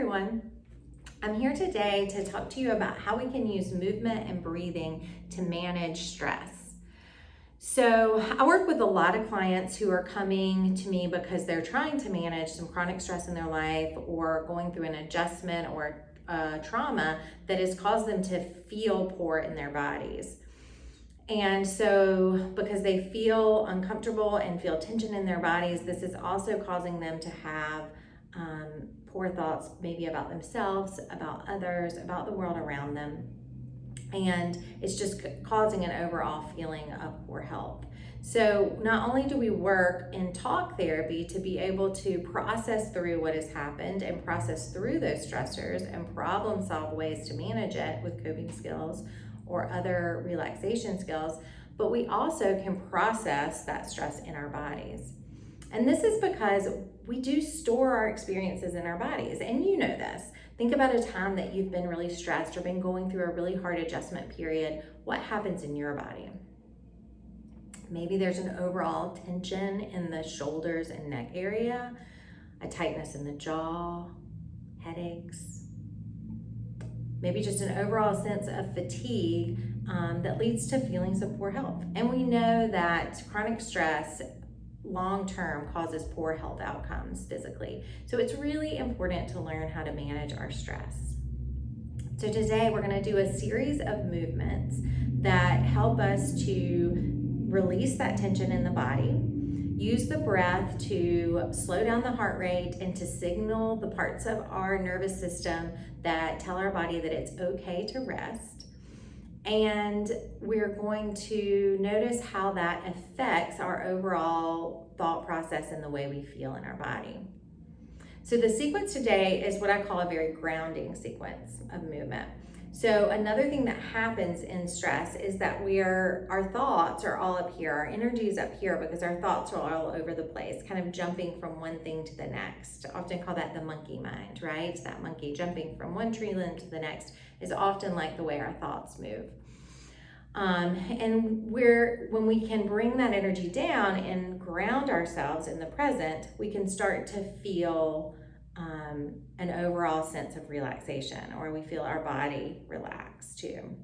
everyone. I'm here today to talk to you about how we can use movement and breathing to manage stress. So I work with a lot of clients who are coming to me because they're trying to manage some chronic stress in their life or going through an adjustment or trauma that has caused them to feel poor in their bodies. And so because they feel uncomfortable and feel tension in their bodies, this is also causing them to have poor thoughts, maybe about themselves, about others, about the world around them. And it's just causing an overall feeling of poor health. So not only do we work in talk therapy to be able to process through what has happened and process through those stressors and problem solve ways to manage it with coping skills or other relaxation skills, but we also can process that stress in our bodies. And this is because we do store our experiences in our bodies, and you know this. Think about a time that you've been really stressed or been going through a really hard adjustment period. What happens in your body? Maybe there's an overall tension in the shoulders and neck area, a tightness in the jaw, headaches, maybe just an overall sense of fatigue that leads to feelings of poor health. And we know that chronic stress long-term causes poor health outcomes physically. So it's really important to learn how to manage our stress. So today we're going to do a series of movements that help us to release that tension in the body, use the breath to slow down the heart rate and to signal the parts of our nervous system that tell our body that it's okay to rest. And we're going to notice how that affects our overall thought process and the way we feel in our body. So the sequence today is what I call a very grounding sequence of movement. So another thing that happens in stress is that our thoughts are all up here, our energy is up here because our thoughts are all over the place, kind of jumping from one thing to the next. I often call that the monkey mind, right? That monkey jumping from one tree limb to the next is often like the way our thoughts move. And when we can bring that energy down and ground ourselves in the present, we can start to feel an overall sense of relaxation, or we feel our body relax too.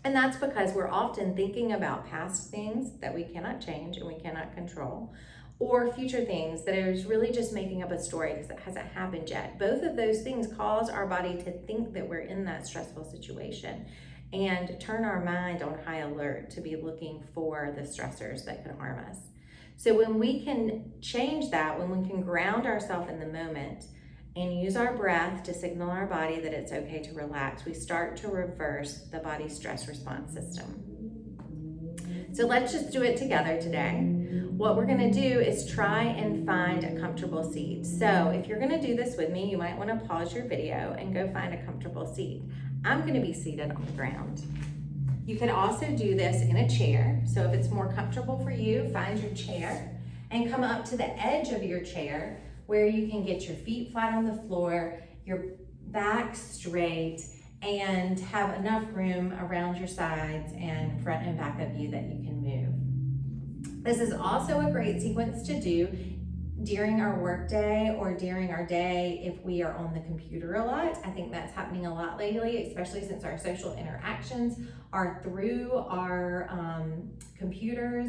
And that's because we're often thinking about past things that we cannot change and we cannot control, or future things that is really just making up a story because it hasn't happened yet. Both of those things cause our body to think that we're in that stressful situation and turn our mind on high alert to be looking for the stressors that could harm us. So when we can change that, when we can ground ourselves in the moment and use our breath to signal our body that it's okay to relax, we start to reverse the body's stress response system. So let's just do it together today. What we're gonna do is try and find a comfortable seat. So if you're gonna do this with me, you might wanna pause your video and go find a comfortable seat. I'm gonna be seated on the ground. You can also do this in a chair. So if it's more comfortable for you, find your chair and come up to the edge of your chair where you can get your feet flat on the floor, your back straight, and have enough room around your sides and front and back of you that you can move. This is also a great sequence to do during our workday or during our day if we are on the computer a lot. I think that's happening a lot lately, especially since our social interactions are through our computers,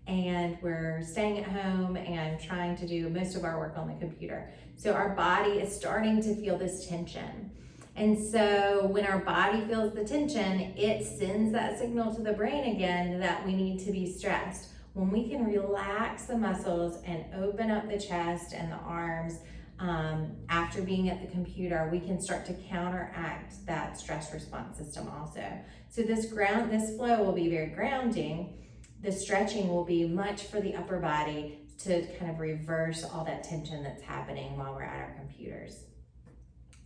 and we're staying at home and trying to do most of our work on the computer. So our body is starting to feel this tension. And so when our body feels the tension, it sends that signal to the brain again that we need to be stressed. When we can relax the muscles and open up the chest and the arms after being at the computer, we can start to counteract that stress response system also. So this flow will be very grounding. The stretching will be much for the upper body to kind of reverse all that tension that's happening while we're at our computers.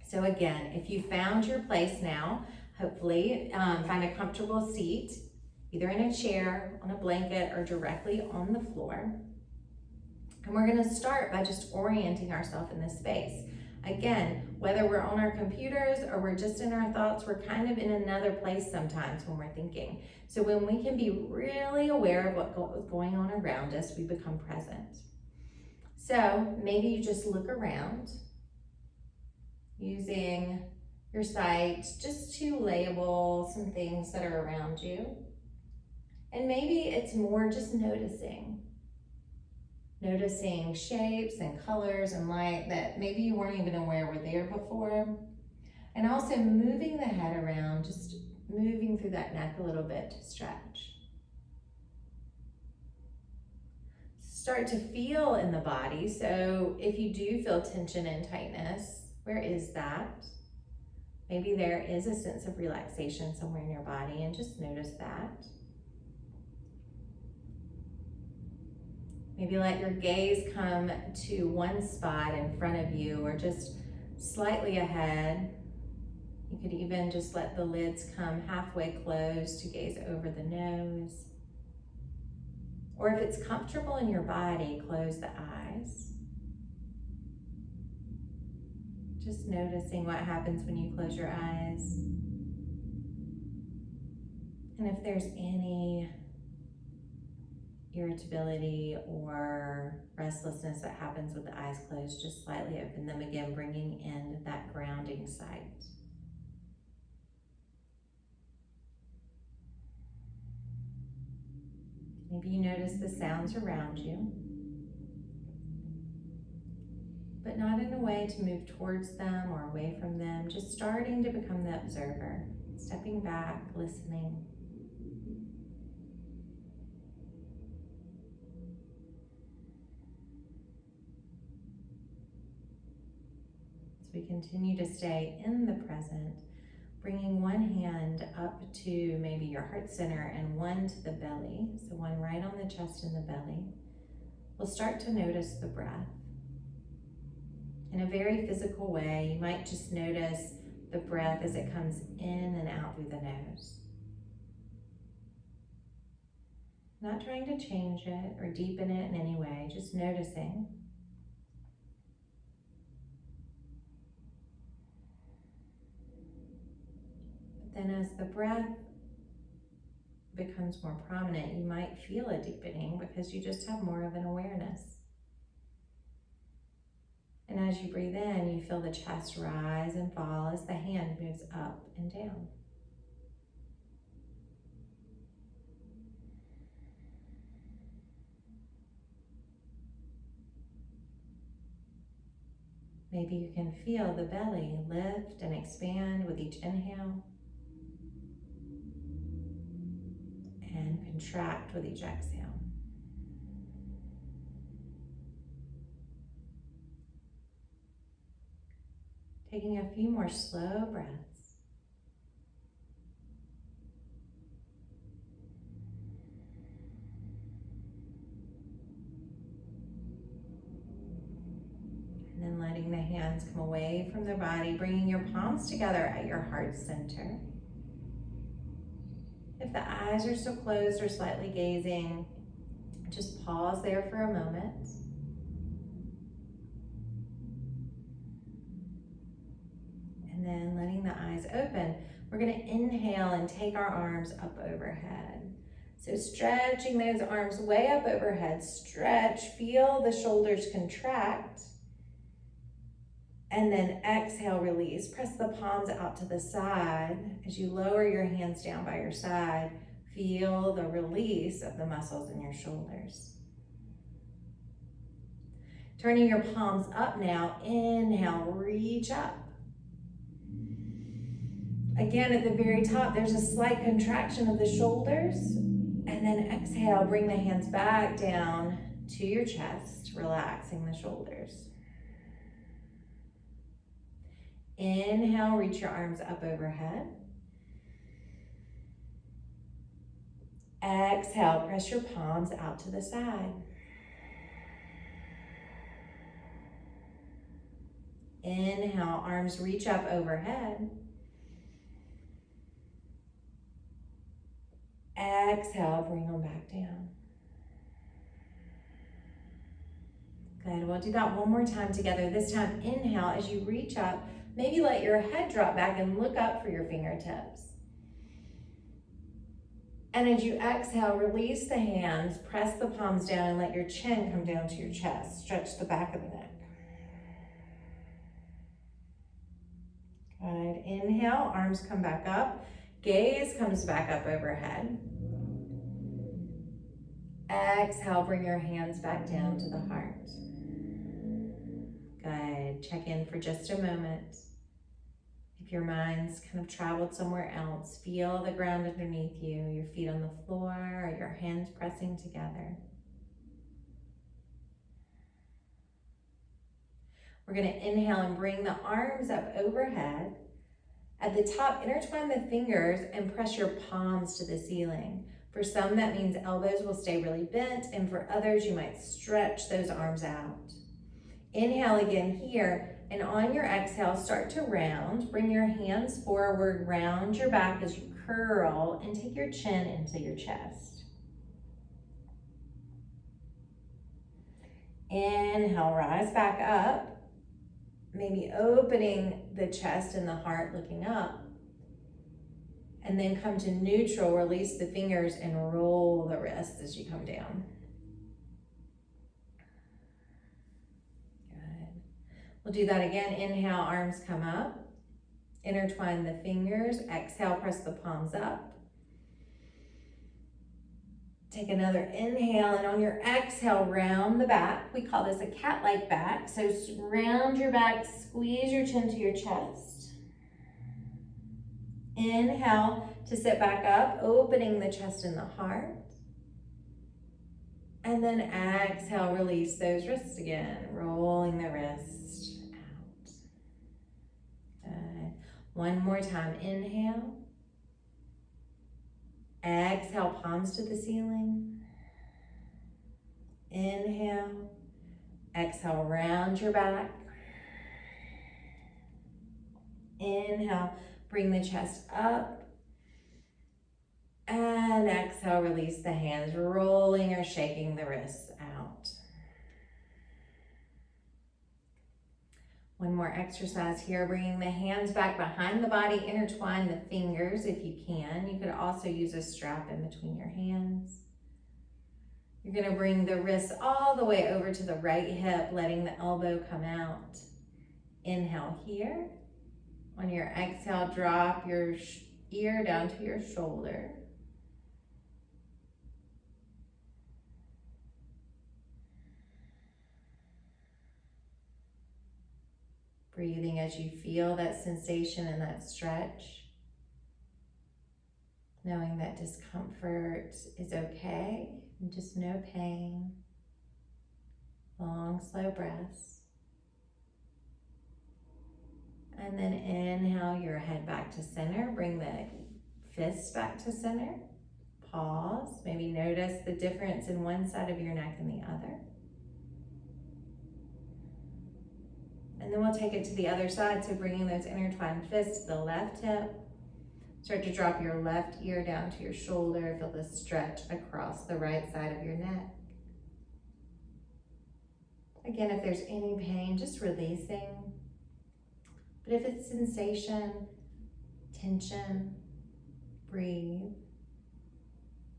So again, if you found your place now, hopefully find a comfortable seat, either in a chair, on a blanket, or directly on the floor. And we're gonna start by just orienting ourselves in this space. Again, whether we're on our computers or we're just in our thoughts, we're kind of in another place sometimes when we're thinking. So when we can be really aware of what's going on around us, we become present. So maybe you just look around using your sight just to label some things that are around you. And maybe it's more just noticing shapes and colors and light that maybe you weren't even aware were there before. And also moving the head around, just moving through that neck a little bit to stretch. Start to feel in the body. So if you do feel tension and tightness, where is that? Maybe there is a sense of relaxation somewhere in your body, and just notice that. Maybe let your gaze come to one spot in front of you or just slightly ahead. You could even just let the lids come halfway closed to gaze over the nose. Or if it's comfortable in your body, close the eyes. Just noticing what happens when you close your eyes. And if there's any irritability or restlessness that happens with the eyes closed, just slightly open them again, bringing in that grounding sight. Maybe you notice the sounds around you, but not in a way to move towards them or away from them, just starting to become the observer, stepping back, listening. As we continue to stay in the present, bringing one hand up to maybe your heart center and one to the belly, so one right on the chest and the belly. We'll start to notice the breath. In a very physical way, you might just notice the breath as it comes in and out through the nose. Not trying to change it or deepen it in any way, just noticing. Then as the breath becomes more prominent, you might feel a deepening because you just have more of an awareness. And as you breathe in, you feel the chest rise and fall as the hand moves up and down. Maybe you can feel the belly lift and expand with each inhale and contract with each exhale. Taking a few more slow breaths. And then letting the hands come away from the body, bringing your palms together at your heart center. If the eyes are still closed or slightly gazing, just pause there for a moment. And then letting the eyes open, we're going to inhale and take our arms up overhead. So stretching those arms way up overhead, stretch, feel the shoulders contract. And then exhale, release. Press the palms out to the side. As you lower your hands down by your side, feel the release of the muscles in your shoulders. Turning your palms up now, inhale, reach up. Again, at the very top, there's a slight contraction of the shoulders. And then exhale, bring the hands back down to your chest, relaxing the shoulders. Inhale, reach your arms up overhead. Exhale, press your palms out to the side. Inhale, arms reach up overhead. Exhale, bring them back down. Good, we'll do that one more time together. This time, inhale, as you reach up, maybe let your head drop back and look up for your fingertips. And as you exhale, release the hands, press the palms down and let your chin come down to your chest. Stretch the back of the neck. inhale, arms come back up, gaze comes back up overhead. Exhale, bring your hands back down to the heart. Good. Check in for just a moment. If your mind's kind of traveled somewhere else, feel the ground underneath you, your feet on the floor, or your hands pressing together. We're going to inhale and bring the arms up overhead. At the top, intertwine the fingers and press your palms to the ceiling. For some, that means elbows will stay really bent, and for others, you might stretch those arms out. Inhale again here, and on your exhale, start to round. Bring your hands forward, round your back as you curl, and take your chin into your chest. Inhale, rise back up, maybe opening the chest and the heart, looking up. And then come to neutral, release the fingers and roll the wrists as you come down. Good. We'll do that again. Inhale, arms come up. Intertwine the fingers. Exhale, press the palms up. Take another inhale, and on your exhale, round the back. We call this a cat-like back. So round your back, squeeze your chin to your chest. Inhale to sit back up, opening the chest and the heart. And then exhale, release those wrists again, rolling the wrist out. Good. One more time, inhale. Exhale, palms to the ceiling. Inhale. Exhale, round your back. Inhale, bring the chest up. And exhale, release the hands, rolling or shaking the wrists out. One more exercise here, bringing the hands back behind the body, intertwine the fingers if you can. You could also use a strap in between your hands. You're going to bring the wrists all the way over to the right hip, letting the elbow come out. Inhale here. On your exhale, drop your ear down to your shoulder. Breathing as you feel that sensation and that stretch. Knowing that discomfort is okay and just no pain. Long, slow breaths. And then inhale your head back to center. Bring the fists back to center. Pause. Maybe notice the difference in one side of your neck and the other. And then we'll take it to the other side. So bringing those intertwined fists to the left hip. Start to drop your left ear down to your shoulder. Feel the stretch across the right side of your neck. Again, if there's any pain, just releasing. But if it's sensation, tension, breathe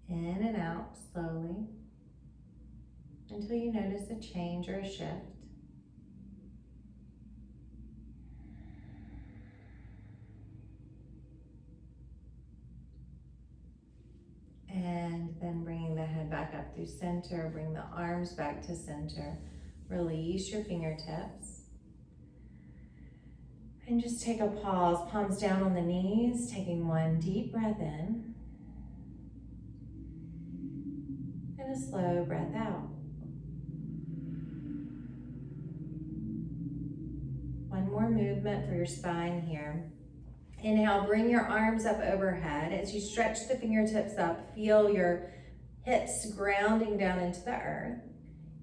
in and out slowly until you notice a change or a shift. And then bringing the head back up through center, bring the arms back to center. Release your fingertips. And just take a pause, palms down on the knees, taking one deep breath in. And a slow breath out. One more movement for your spine here. Inhale, bring your arms up overhead. As you stretch the fingertips up, feel your hips grounding down into the earth.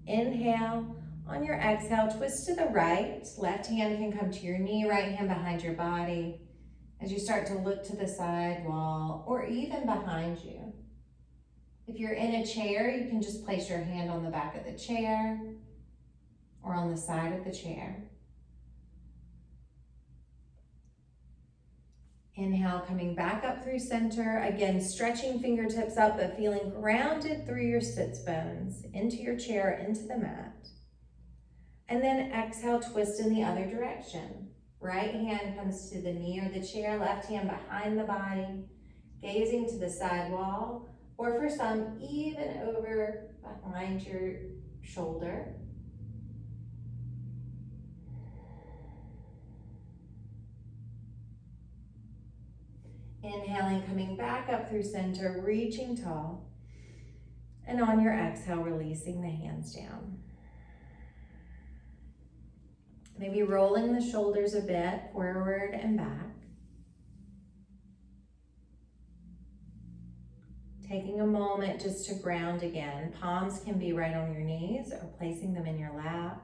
Inhale. On your exhale, twist to the right. Left hand can come to your knee, right hand behind your body. As you start to look to the side wall or even behind you. If you're in a chair, you can just place your hand on the back of the chair or on the side of the chair. Inhale, coming back up through center. Again, stretching fingertips up, but feeling grounded through your sits bones, into your chair, into the mat. And then exhale, twist in the other direction. Right hand comes to the knee or the chair, left hand behind the body, gazing to the side wall, or for some, even over behind your shoulder. Inhaling, coming back up through center, reaching tall. And on your exhale, releasing the hands down. Maybe rolling the shoulders a bit forward and back. Taking a moment just to ground again. Palms can be right on your knees or placing them in your lap.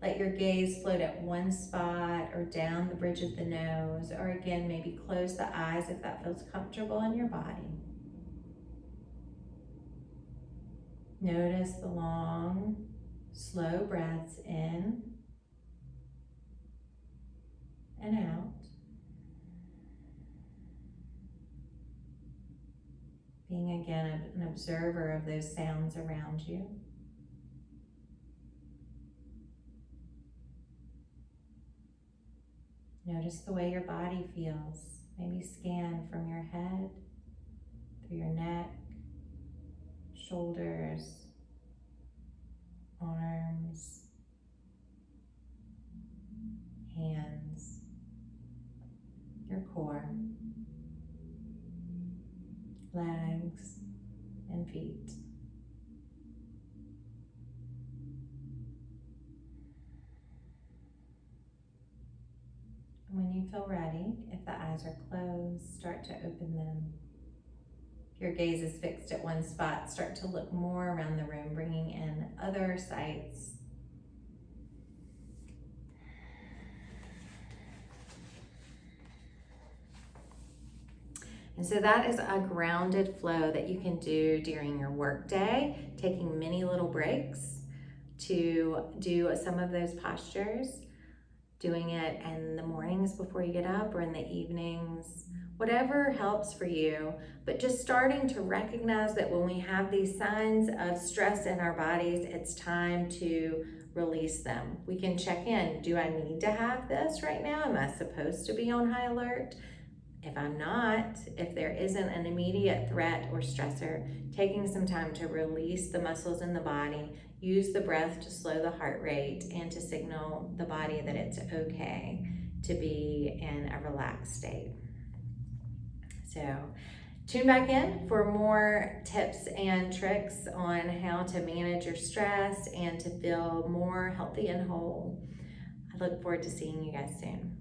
Let your gaze float at one spot or down the bridge of the nose, or again, maybe close the eyes if that feels comfortable in your body. Notice the long, slow breaths in and out. Being again an observer of those sounds around you. Notice the way your body feels. Maybe scan from your head, through your neck, shoulders, arms, hands, your core, legs, and feet. When you feel ready, if the eyes are closed, start to open them. If your gaze is fixed at one spot, start to look more around the room, bringing in other sights. And so that is a grounded flow that you can do during your workday, taking many little breaks to do some of those postures. Doing it in the mornings before you get up or in the evenings, whatever helps for you. But just starting to recognize that when we have these signs of stress in our bodies, it's time to release them. We can check in. Do I need to have this right now? Am I supposed to be on high alert? If I'm not, if there isn't an immediate threat or stressor, taking some time to release the muscles in the body, use the breath to slow the heart rate and to signal the body that it's okay to be in a relaxed state. So tune back in for more tips and tricks on how to manage your stress and to feel more healthy and whole. I look forward to seeing you guys soon.